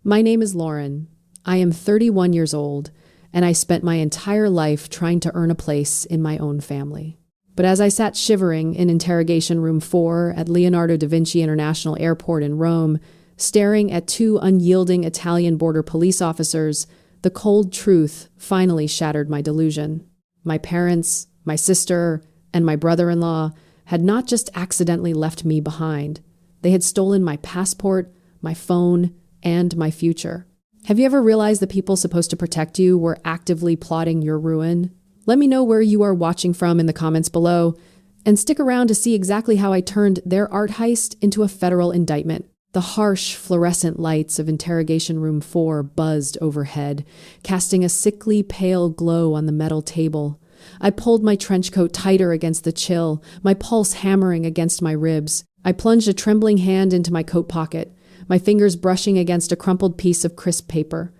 My name is Lauren. I am 31 years old, and I spent my entire life trying to earn a place in my own family. But as I sat shivering in interrogation room 4 at Leonardo da Vinci International Airport in Rome, staring at 2 unyielding Italian border police officers, the cold truth finally shattered my delusion. My parents, my sister, and my brother-in-law had not just accidentally left me behind. They had stolen my passport, my phone, and my future. Have you ever realized the people supposed to protect you were actively plotting your ruin? Let me know where you are watching from in the comments below, and stick around to see exactly how I turned their art heist into a federal indictment. The harsh, fluorescent lights of interrogation room 4 buzzed overhead, casting a sickly pale glow on the metal table. I pulled my trench coat tighter against the chill, my pulse hammering against my ribs. I plunged a trembling hand into my coat pocket, my fingers brushing against a crumpled piece of crisp paper.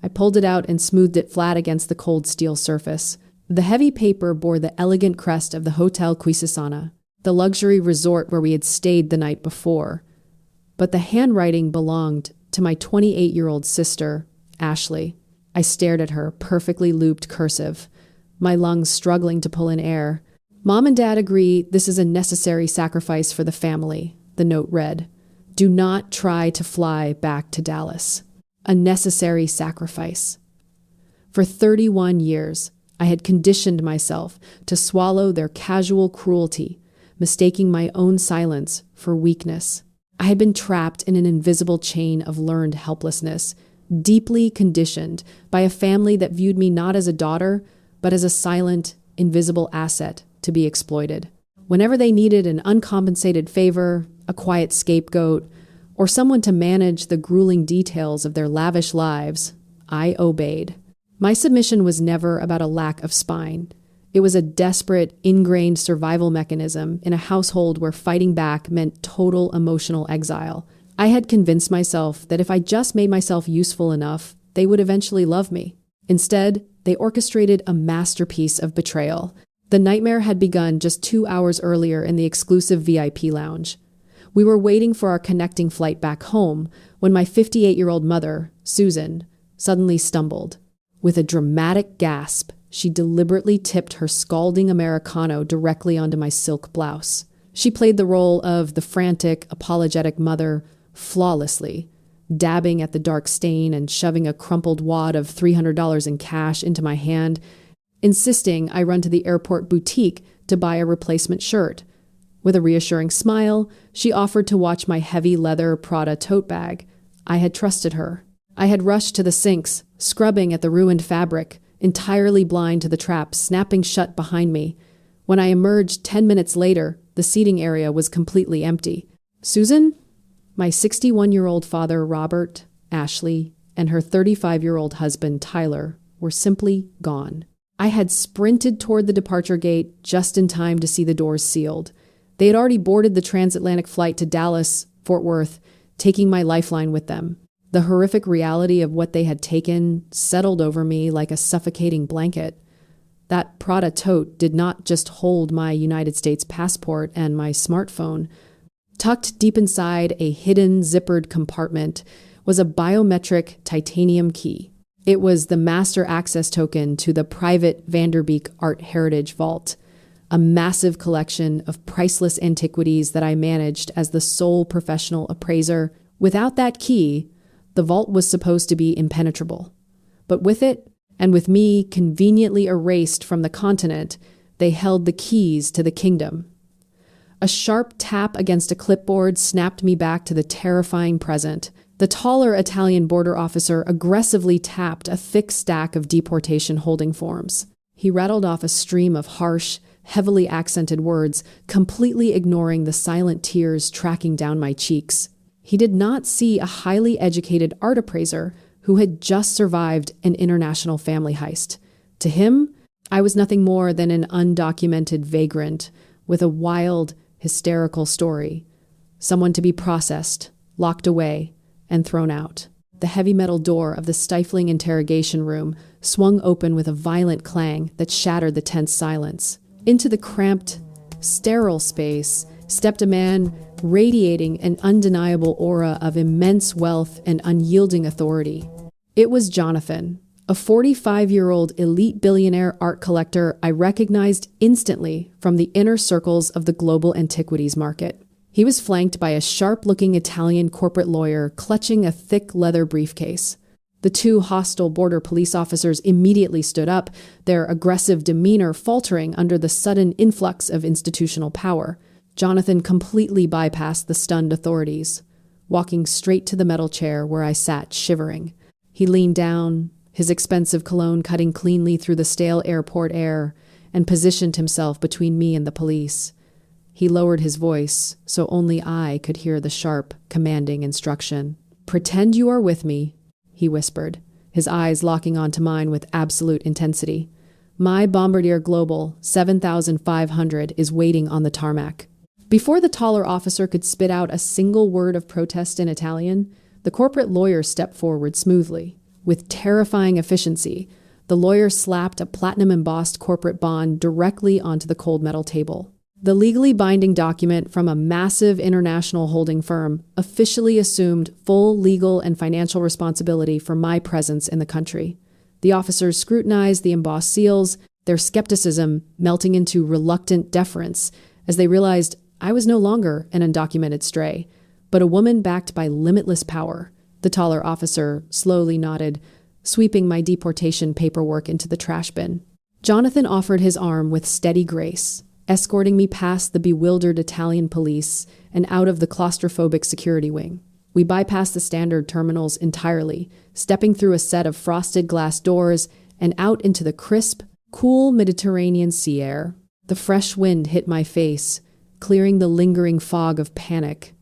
I pulled it out and smoothed it flat against the cold steel surface. The heavy paper bore the elegant crest of the Hotel Quisisana, the luxury resort where we had stayed the night before. But the handwriting belonged to my 28-year-old sister, Ashley. I stared at her, perfectly looped cursive, my lungs struggling to pull in air. Mom and Dad agree this is a necessary sacrifice for the family, the note read. Do not try to fly back to Dallas. A necessary sacrifice. For 31 years, I had conditioned myself to swallow their casual cruelty, mistaking my own silence for weakness. I had been trapped in an invisible chain of learned helplessness, deeply conditioned by a family that viewed me not as a daughter, but as a silent, invisible asset to be exploited. Whenever they needed an uncompensated favor, a quiet scapegoat, or someone to manage the grueling details of their lavish lives, I obeyed. My submission was never about a lack of spine. It was a desperate, ingrained survival mechanism in a household where fighting back meant total emotional exile. I had convinced myself that if I just made myself useful enough, they would eventually love me. Instead, they orchestrated a masterpiece of betrayal. The nightmare had begun just 2 hours earlier in the exclusive VIP lounge. We were waiting for our connecting flight back home when my 58-year-old mother, Susan, suddenly stumbled. With a dramatic gasp, she deliberately tipped her scalding Americano directly onto my silk blouse. She played the role of the frantic, apologetic mother flawlessly, dabbing at the dark stain and shoving a crumpled wad of $300 in cash into my hand, insisting I run to the airport boutique to buy a replacement shirt. With a reassuring smile, she offered to watch my heavy leather Prada tote bag. I had trusted her. I had rushed to the sinks, scrubbing at the ruined fabric, entirely blind to the trap snapping shut behind me. When I emerged 10 minutes later, the seating area was completely empty. Susan, my 61-year-old father, Robert, Ashley, and her 35-year-old husband, Tyler, were simply gone. I had sprinted toward the departure gate just in time to see the doors sealed. They had already boarded the transatlantic flight to Dallas, Fort Worth, taking my lifeline with them. The horrific reality of what they had taken settled over me like a suffocating blanket. That Prada tote did not just hold my United States passport and my smartphone. Tucked deep inside a hidden, zippered compartment was a biometric titanium key. It was the master access token to the private Vanderbeek Art Heritage Vault, a massive collection of priceless antiquities that I managed as the sole professional appraiser. Without that key, the vault was supposed to be impenetrable. But with it, and with me conveniently erased from the continent, they held the keys to the kingdom. A sharp tap against a clipboard snapped me back to the terrifying present. The taller Italian border officer aggressively tapped a thick stack of deportation holding forms. He rattled off a stream of harsh, heavily accented words, completely ignoring the silent tears tracking down my cheeks. He did not see a highly educated art appraiser who had just survived an international family heist. To him, I was nothing more than an undocumented vagrant with a wild, hysterical story. Someone to be processed, locked away, and thrown out. The heavy metal door of the stifling interrogation room swung open with a violent clang that shattered the tense silence. Into the cramped, sterile space, stepped a man radiating an undeniable aura of immense wealth and unyielding authority. It was Jonathan, a 45-year-old elite billionaire art collector I recognized instantly from the inner circles of the global antiquities market. He was flanked by a sharp-looking Italian corporate lawyer clutching a thick leather briefcase. The two hostile border police officers immediately stood up, their aggressive demeanor faltering under the sudden influx of institutional power. Jonathan completely bypassed the stunned authorities, walking straight to the metal chair where I sat shivering. He leaned down, his expensive cologne cutting cleanly through the stale airport air, and positioned himself between me and the police. He lowered his voice, so only I could hear the sharp, commanding instruction. "Pretend you are with me," he whispered, his eyes locking onto mine with absolute intensity. "My Bombardier Global 7500 is waiting on the tarmac." Before the taller officer could spit out a single word of protest in Italian, the corporate lawyer stepped forward smoothly. With terrifying efficiency, the lawyer slapped a platinum-embossed corporate bond directly onto the cold metal table. The legally binding document from a massive international holding firm officially assumed full legal and financial responsibility for my presence in the country. The officers scrutinized the embossed seals, their skepticism melting into reluctant deference as they realized I was no longer an undocumented stray, but a woman backed by limitless power. The taller officer slowly nodded, sweeping my deportation paperwork into the trash bin. Jonathan offered his arm with steady grace, escorting me past the bewildered Italian police and out of the claustrophobic security wing. We bypassed the standard terminals entirely, stepping through a set of frosted glass doors and out into the crisp, cool Mediterranean sea air. The fresh wind hit my face, clearing the lingering fog of panic.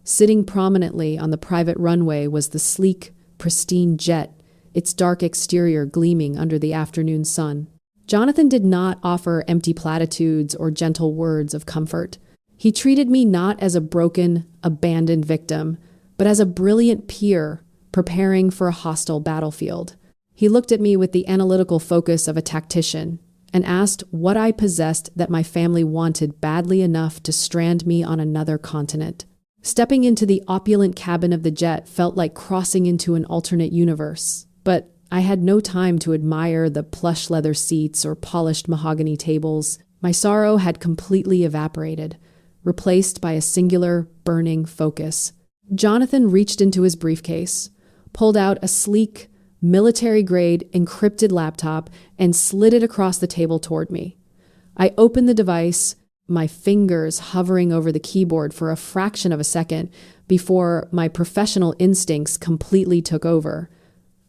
Sitting prominently on the private runway was the sleek, pristine jet, its dark exterior gleaming under the afternoon sun. Jonathan did not offer empty platitudes or gentle words of comfort. He treated me not as a broken, abandoned victim, but as a brilliant peer preparing for a hostile battlefield. He looked at me with the analytical focus of a tactician and asked what I possessed that my family wanted badly enough to strand me on another continent. Stepping into the opulent cabin of the jet felt like crossing into an alternate universe, but I had no time to admire the plush leather seats or polished mahogany tables. My sorrow had completely evaporated, replaced by a singular, burning focus. Jonathan reached into his briefcase, pulled out a sleek, military-grade encrypted laptop, and slid it across the table toward me. I opened the device, my fingers hovering over the keyboard for a fraction of a second before my professional instincts completely took over.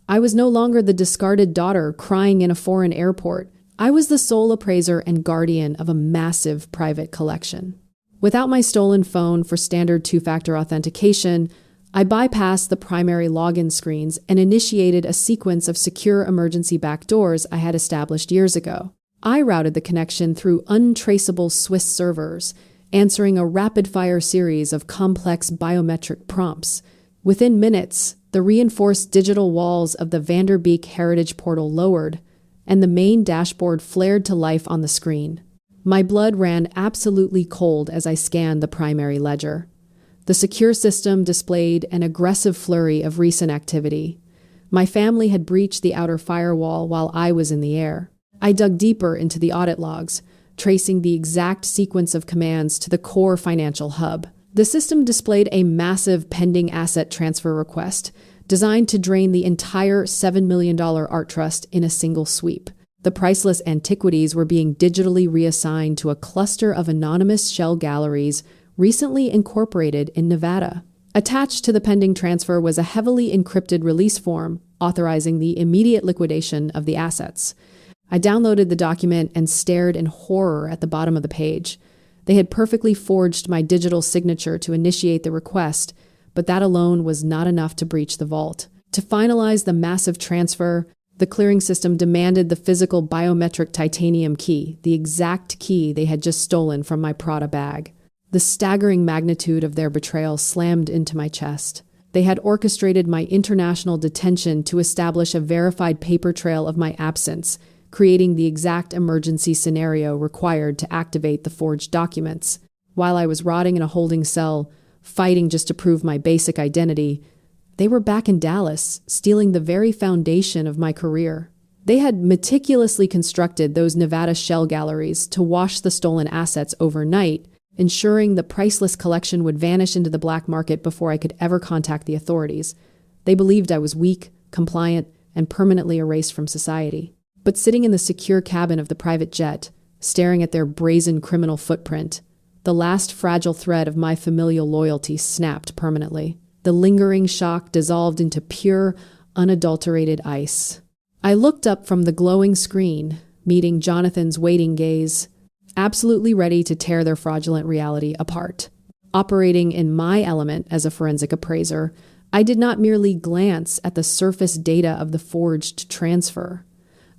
I was no longer the discarded daughter crying in a foreign airport. I was the sole appraiser and guardian of a massive private collection. Without my stolen phone for standard two-factor authentication, I bypassed the primary login screens and initiated a sequence of secure emergency backdoors I had established years ago. I routed the connection through untraceable Swiss servers, answering a rapid-fire series of complex biometric prompts. Within minutes, the reinforced digital walls of the Vanderbeek Heritage Portal lowered, and the main dashboard flared to life on the screen. My blood ran absolutely cold as I scanned the primary ledger. The secure system displayed an aggressive flurry of recent activity. My family had breached the outer firewall while I was in the air. I dug deeper into the audit logs, tracing the exact sequence of commands to the core financial hub. The system displayed a massive pending asset transfer request, designed to drain the entire $7 million art trust in a single sweep. The priceless antiquities were being digitally reassigned to a cluster of anonymous shell galleries recently incorporated in Nevada. Attached to the pending transfer was a heavily encrypted release form authorizing the immediate liquidation of the assets. I downloaded the document and stared in horror at the bottom of the page. They had perfectly forged my digital signature to initiate the request, but that alone was not enough to breach the vault. To finalize the massive transfer, the clearing system demanded the physical biometric titanium key, the exact key they had just stolen from my Prada bag. The staggering magnitude of their betrayal slammed into my chest. They had orchestrated my international detention to establish a verified paper trail of my absence, creating the exact emergency scenario required to activate the forged documents. While I was rotting in a holding cell, fighting just to prove my basic identity, they were back in Dallas, stealing the very foundation of my career. They had meticulously constructed those Nevada shell galleries to wash the stolen assets overnight, ensuring the priceless collection would vanish into the black market before I could ever contact the authorities. They believed I was weak, compliant, and permanently erased from society. But sitting in the secure cabin of the private jet, staring at their brazen criminal footprint, the last fragile thread of my familial loyalty snapped permanently. The lingering shock dissolved into pure, unadulterated ice. I looked up from the glowing screen, meeting Jonathan's waiting gaze, absolutely ready to tear their fraudulent reality apart. Operating in my element as a forensic appraiser, I did not merely glance at the surface data of the forged transfer.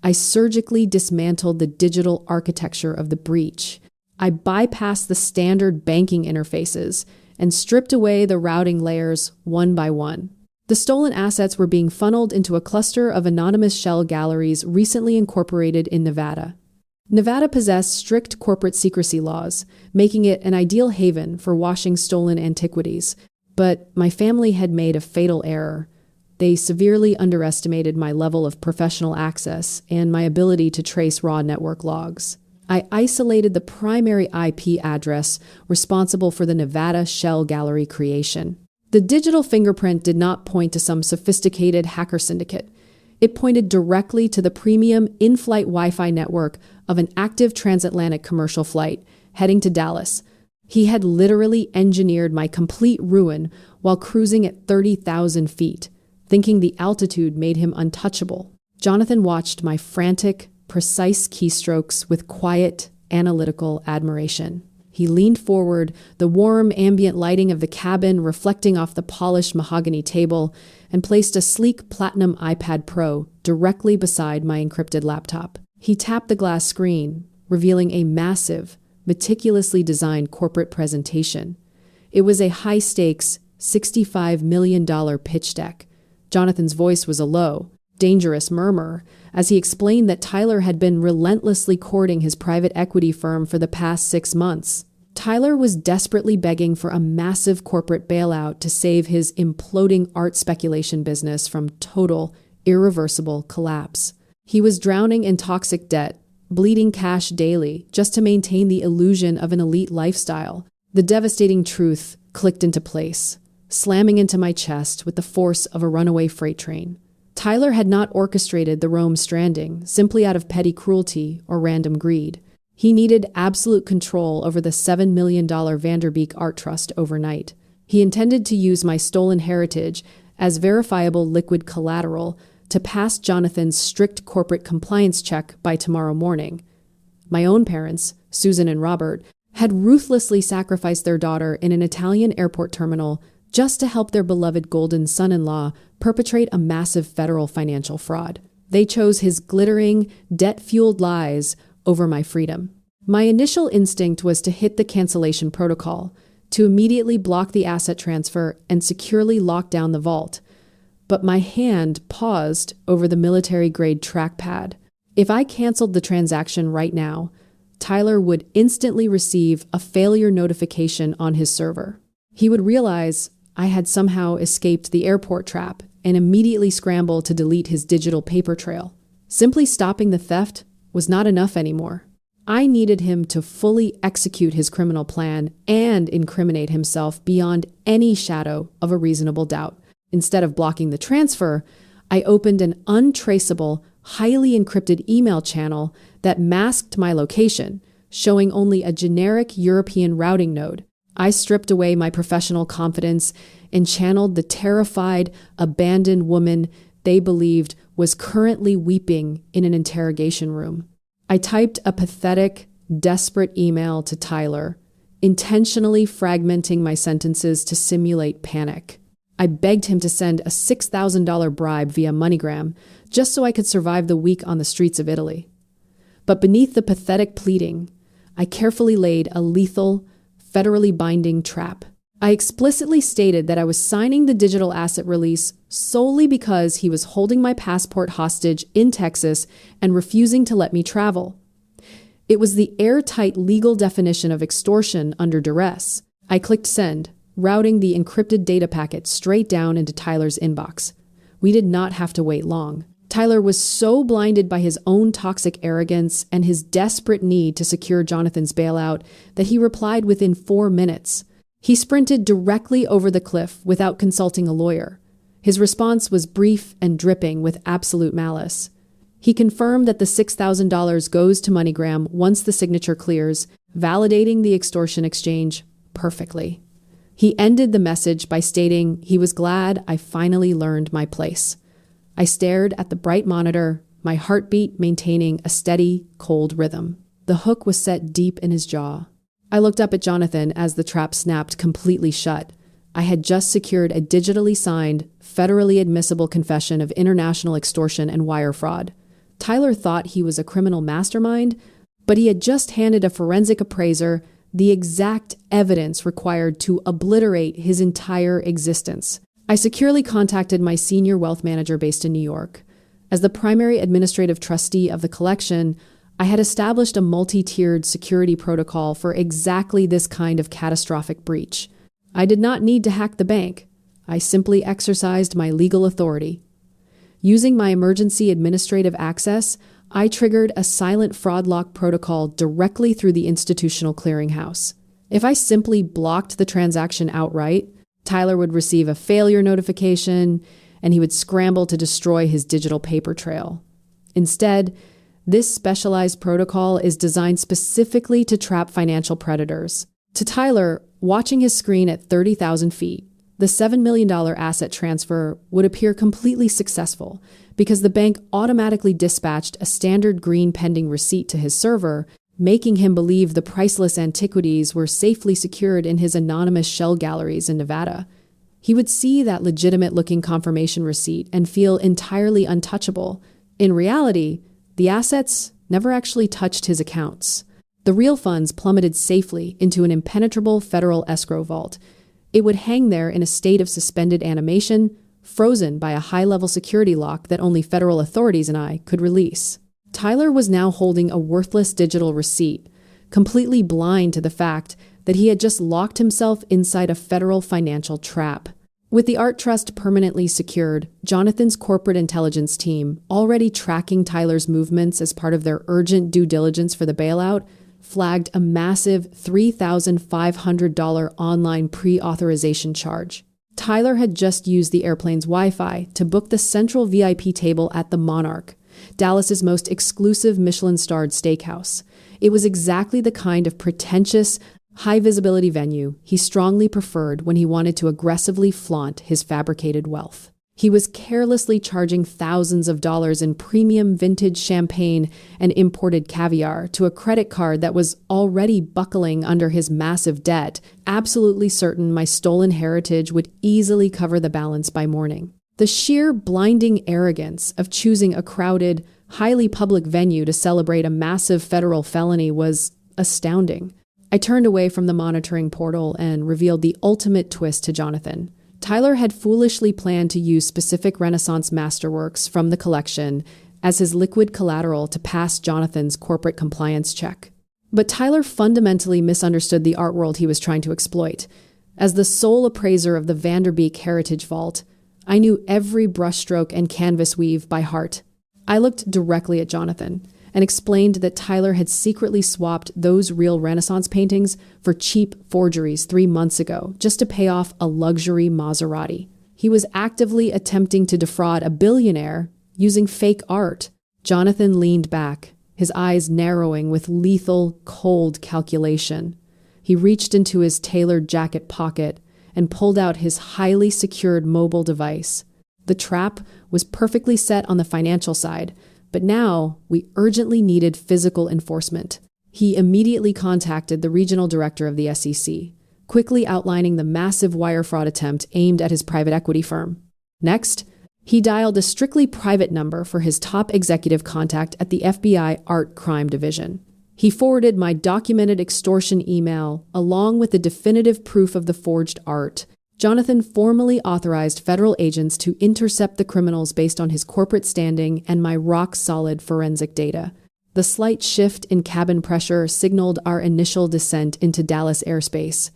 I surgically dismantled the digital architecture of the breach. I bypassed the standard banking interfaces and stripped away the routing layers one by one. The stolen assets were being funneled into a cluster of anonymous shell galleries recently incorporated in Nevada. Nevada possessed strict corporate secrecy laws, making it an ideal haven for washing stolen antiquities. But my family had made a fatal error. They severely underestimated my level of professional access and my ability to trace raw network logs. I isolated the primary IP address responsible for the Nevada shell gallery creation. The digital fingerprint did not point to some sophisticated hacker syndicate. It pointed directly to the premium in-flight Wi-Fi network of an active transatlantic commercial flight heading to Dallas. He had literally engineered my complete ruin while cruising at 30,000 feet, thinking the altitude made him untouchable. Jonathan watched my frantic, precise keystrokes with quiet, analytical admiration. He leaned forward, the warm, ambient lighting of the cabin reflecting off the polished mahogany table, and placed a sleek platinum iPad Pro directly beside my encrypted laptop. He tapped the glass screen, revealing a massive, meticulously designed corporate presentation. It was a high-stakes, $65 million pitch deck. Jonathan's voice was a low, dangerous murmur as he explained that Tyler had been relentlessly courting his private equity firm for the past 6 months. Tyler was desperately begging for a massive corporate bailout to save his imploding art speculation business from total, irreversible collapse. He was drowning in toxic debt, bleeding cash daily just to maintain the illusion of an elite lifestyle. The devastating truth clicked into place, slamming into my chest with the force of a runaway freight train. Tyler had not orchestrated the Rome stranding simply out of petty cruelty or random greed. He needed absolute control over the $7 million Vanderbeek Art Trust overnight. He intended to use my stolen heritage as verifiable liquid collateral to pass Jonathan's strict corporate compliance check by tomorrow morning. My own parents, Susan and Robert, had ruthlessly sacrificed their daughter in an Italian airport terminal just to help their beloved golden son-in-law perpetrate a massive federal financial fraud. They chose his glittering, debt-fueled lies over my freedom. My initial instinct was to hit the cancellation protocol, to immediately block the asset transfer and securely lock down the vault. But my hand paused over the military-grade trackpad. If I canceled the transaction right now, Tyler would instantly receive a failure notification on his server. He would realize I had somehow escaped the airport trap and immediately scramble to delete his digital paper trail. Simply stopping the theft was not enough anymore. I needed him to fully execute his criminal plan and incriminate himself beyond any shadow of a reasonable doubt. Instead of blocking the transfer, I opened an untraceable, highly encrypted email channel that masked my location, showing only a generic European routing node. I stripped away my professional confidence and channeled the terrified, abandoned woman they believed was currently weeping in an interrogation room. I typed a pathetic, desperate email to Tyler, intentionally fragmenting my sentences to simulate panic. I begged him to send a $6,000 bribe via MoneyGram just so I could survive the week on the streets of Italy. But beneath the pathetic pleading, I carefully laid a lethal, federally binding trap. I explicitly stated that I was signing the digital asset release solely because he was holding my passport hostage in Texas and refusing to let me travel. It was the airtight legal definition of extortion under duress. I clicked send, routing the encrypted data packet straight down into Tyler's inbox. We did not have to wait long. Tyler was so blinded by his own toxic arrogance and his desperate need to secure Jonathan's bailout that he replied within 4 minutes. He sprinted directly over the cliff without consulting a lawyer. His response was brief and dripping with absolute malice. He confirmed that the $6,000 goes to MoneyGram once the signature clears, validating the extortion exchange perfectly. He ended the message by stating he was glad I finally learned my place. I stared at the bright monitor, my heartbeat maintaining a steady, cold rhythm. The hook was set deep in his jaw. I looked up at Jonathan as the trap snapped completely shut. I had just secured a digitally signed, federally admissible confession of international extortion and wire fraud. Tyler thought he was a criminal mastermind, but he had just handed a forensic appraiser the exact evidence required to obliterate his entire existence. I securely contacted my senior wealth manager based in New York. As the primary administrative trustee of the collection, I had established a multi-tiered security protocol for exactly this kind of catastrophic breach. I did not need to hack the bank. I simply exercised my legal authority. Using my emergency administrative access, I triggered a silent fraud lock protocol directly through the institutional clearinghouse. If I simply blocked the transaction outright, Tyler would receive a failure notification, and he would scramble to destroy his digital paper trail. Instead, this specialized protocol is designed specifically to trap financial predators. To Tyler, watching his screen at 30,000 feet, the $7 million asset transfer would appear completely successful because the bank automatically dispatched a standard green pending receipt to his server, making him believe the priceless antiquities were safely secured in his anonymous shell galleries in Nevada. He would see that legitimate-looking confirmation receipt and feel entirely untouchable. In reality, the assets never actually touched his accounts. The real funds plummeted safely into an impenetrable federal escrow vault. It would hang there in a state of suspended animation, frozen by a high-level security lock that only federal authorities and I could release. Tyler was now holding a worthless digital receipt, completely blind to the fact that he had just locked himself inside a federal financial trap. With the art trust permanently secured, Jonathan's corporate intelligence team, already tracking Tyler's movements as part of their urgent due diligence for the bailout, flagged a massive $3,500 online pre-authorization charge. Tyler had just used the airplane's Wi-Fi to book the central VIP table at the Monarch, Dallas's most exclusive Michelin-starred steakhouse. It was exactly the kind of pretentious, high-visibility venue he strongly preferred when he wanted to aggressively flaunt his fabricated wealth. He was carelessly charging thousands of dollars in premium vintage champagne and imported caviar to a credit card that was already buckling under his massive debt, absolutely certain my stolen heritage would easily cover the balance by morning. The sheer blinding arrogance of choosing a crowded, highly public venue to celebrate a massive federal felony was astounding. I turned away from the monitoring portal and revealed the ultimate twist to Jonathan. Tyler had foolishly planned to use specific Renaissance masterworks from the collection as his liquid collateral to pass Jonathan's corporate compliance check. But Tyler fundamentally misunderstood the art world he was trying to exploit. As the sole appraiser of the Vanderbeek Heritage Vault, I knew every brushstroke and canvas weave by heart. I looked directly at Jonathan and explained that Tyler had secretly swapped those real Renaissance paintings for cheap forgeries 3 months ago, just to pay off a luxury Maserati. He was actively attempting to defraud a billionaire using fake art. Jonathan leaned back, his eyes narrowing with lethal, cold calculation. He reached into his tailored jacket pocket and pulled out his highly secured mobile device. The trap was perfectly set on the financial side, but now we urgently needed physical enforcement. He immediately contacted the regional director of the SEC, quickly outlining the massive wire fraud attempt aimed at his private equity firm. Next, he dialed a strictly private number for his top executive contact at the FBI Art Crime Division. He forwarded my documented extortion email along with the definitive proof of the forged art. Jonathan formally authorized federal agents to intercept the criminals based on his corporate standing and my rock-solid forensic data. The slight shift in cabin pressure signaled our initial descent into Dallas airspace.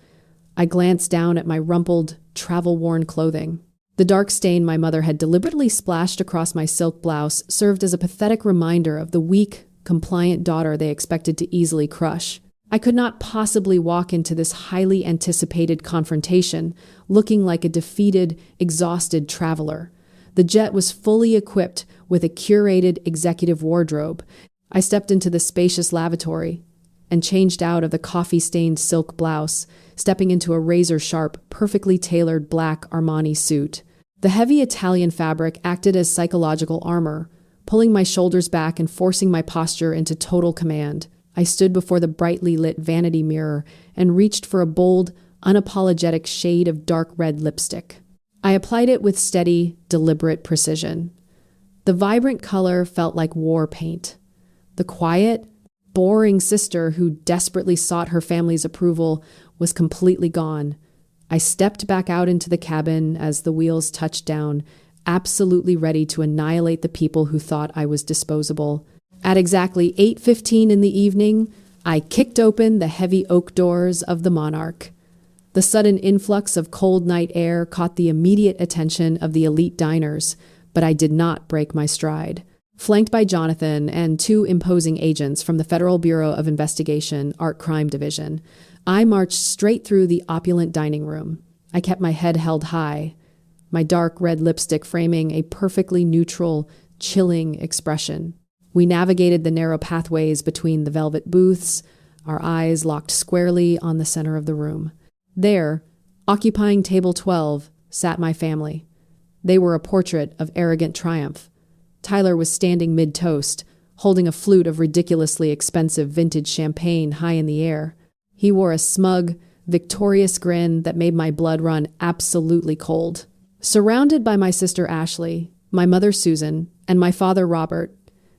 I glanced down at my rumpled, travel-worn clothing. The dark stain my mother had deliberately splashed across my silk blouse served as a pathetic reminder of the weak, compliant daughter they expected to easily crush. I could not possibly walk into this highly anticipated confrontation looking like a defeated, exhausted traveler. The jet was fully equipped with a curated executive wardrobe. I stepped into the spacious lavatory and changed out of the coffee-stained silk blouse, stepping into a razor-sharp, perfectly tailored black Armani suit. The heavy Italian fabric acted as psychological armor, pulling my shoulders back and forcing my posture into total command. I stood before the brightly lit vanity mirror and reached for a bold, unapologetic shade of dark red lipstick. I applied it with steady, deliberate precision. The vibrant color felt like war paint. The quiet, boring sister who desperately sought her family's approval was completely gone. I stepped back out into the cabin as the wheels touched down, absolutely ready to annihilate the people who thought I was disposable. At exactly 8:15 in the evening, I kicked open the heavy oak doors of the Monarch. The sudden influx of cold night air caught the immediate attention of the elite diners, but I did not break my stride. Flanked by Jonathan and two imposing agents from the Federal Bureau of Investigation Art Crime Division, I marched straight through the opulent dining room. I kept my head held high, my dark red lipstick framing a perfectly neutral, chilling expression. We navigated the narrow pathways between the velvet booths, our eyes locked squarely on the center of the room. There, occupying table 12, sat my family. They were a portrait of arrogant triumph. Tyler was standing mid-toast, holding a flute of ridiculously expensive vintage champagne high in the air. He wore a smug, victorious grin that made my blood run absolutely cold. Surrounded by my sister Ashley, my mother Susan, and my father Robert,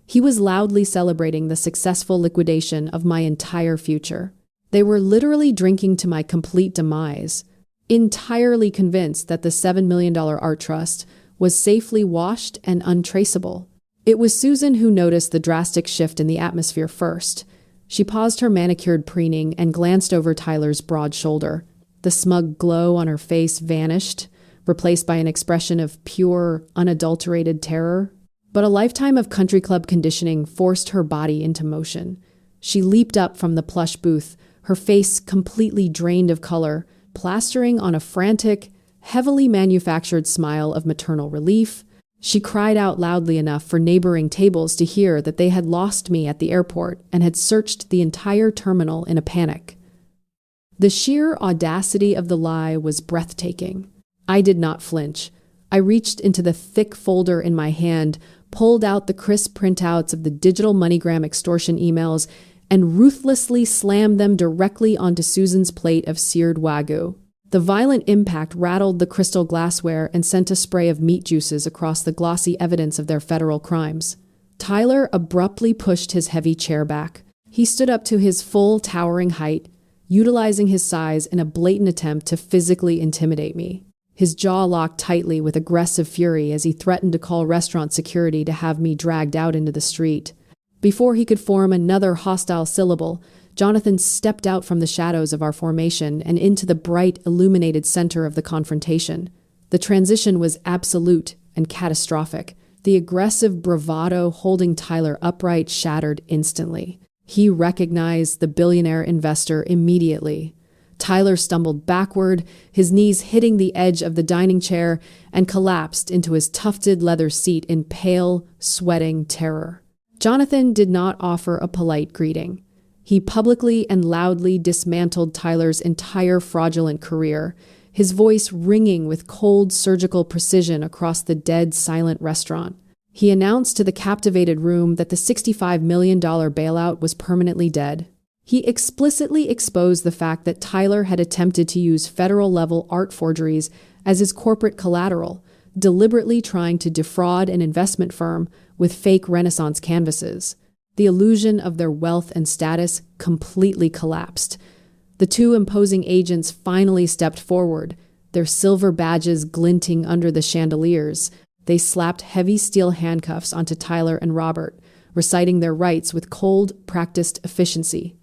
he was loudly celebrating the successful liquidation of my entire future. They were literally drinking to my complete demise, entirely convinced that the $7 million art trust was safely washed and untraceable. It was Susan who noticed the drastic shift in the atmosphere first. She paused her manicured preening and glanced over Tyler's broad shoulder. The smug glow on her face vanished, replaced by an expression of pure, unadulterated terror. But a lifetime of country club conditioning forced her body into motion. She leaped up from the plush booth, her face completely drained of color, plastering on a frantic, heavily manufactured smile of maternal relief. She cried out loudly enough for neighboring tables to hear that they had lost me at the airport and had searched the entire terminal in a panic. The sheer audacity of the lie was breathtaking. I did not flinch. I reached into the thick folder in my hand, pulled out the crisp printouts of the digital MoneyGram extortion emails, and ruthlessly slammed them directly onto Susan's plate of seared Wagyu. The violent impact rattled the crystal glassware and sent a spray of meat juices across the glossy evidence of their federal crimes. Tyler abruptly pushed his heavy chair back. He stood up to his full towering height, utilizing his size in a blatant attempt to physically intimidate me. His jaw locked tightly with aggressive fury as he threatened to call restaurant security to have me dragged out into the street. Before he could form another hostile syllable, Jonathan stepped out from the shadows of our formation and into the bright, illuminated center of the confrontation. The transition was absolute and catastrophic. The aggressive bravado holding Tyler upright shattered instantly. He recognized the billionaire investor immediately. Tyler stumbled backward, his knees hitting the edge of the dining chair, and collapsed into his tufted leather seat in pale, sweating terror. Jonathan did not offer a polite greeting. He publicly and loudly dismantled Tyler's entire fraudulent career, his voice ringing with cold surgical precision across the dead, silent restaurant. He announced to the captivated room that the $65 million bailout was permanently dead. He explicitly exposed the fact that Tyler had attempted to use federal-level art forgeries as his corporate collateral, deliberately trying to defraud an investment firm with fake Renaissance canvases. The illusion of their wealth and status completely collapsed. The two imposing agents finally stepped forward, their silver badges glinting under the chandeliers. They slapped heavy steel handcuffs onto Tyler and Robert, reciting their rights with cold, practiced efficiency.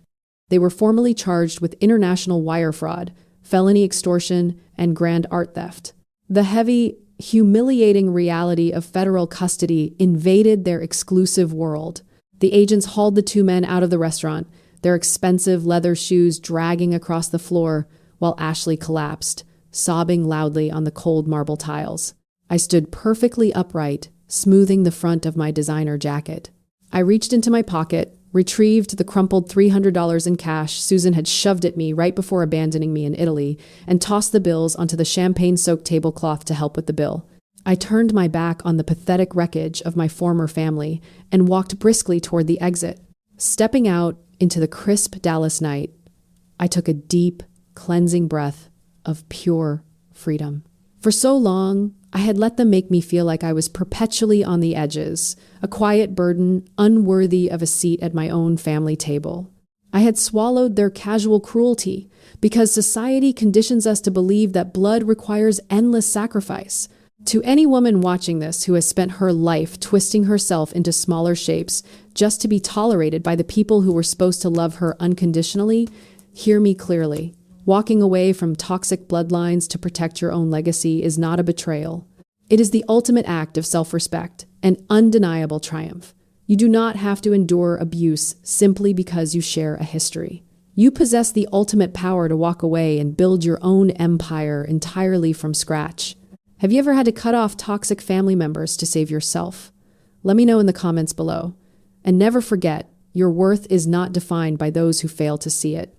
They were formally charged with international wire fraud, felony extortion, and grand art theft. The heavy, humiliating reality of federal custody invaded their exclusive world. The agents hauled the two men out of the restaurant, their expensive leather shoes dragging across the floor, while Ashley collapsed, sobbing loudly on the cold marble tiles. I stood perfectly upright, smoothing the front of my designer jacket. I reached into my pocket, retrieved the crumpled $300 in cash Susan had shoved at me right before abandoning me in Italy, and tossed the bills onto the champagne-soaked tablecloth to help with the bill. I turned my back on the pathetic wreckage of my former family and walked briskly toward the exit. Stepping out into the crisp Dallas night, I took a deep, cleansing breath of pure freedom. For so long, I had let them make me feel like I was perpetually on the edges, a quiet burden unworthy of a seat at my own family table. I had swallowed their casual cruelty because society conditions us to believe that blood requires endless sacrifice. To any woman watching this who has spent her life twisting herself into smaller shapes just to be tolerated by the people who were supposed to love her unconditionally, hear me clearly. Walking away from toxic bloodlines to protect your own legacy is not a betrayal. It is the ultimate act of self-respect, an undeniable triumph. You do not have to endure abuse simply because you share a history. You possess the ultimate power to walk away and build your own empire entirely from scratch. Have you ever had to cut off toxic family members to save yourself? Let me know in the comments below. And never forget, your worth is not defined by those who fail to see it.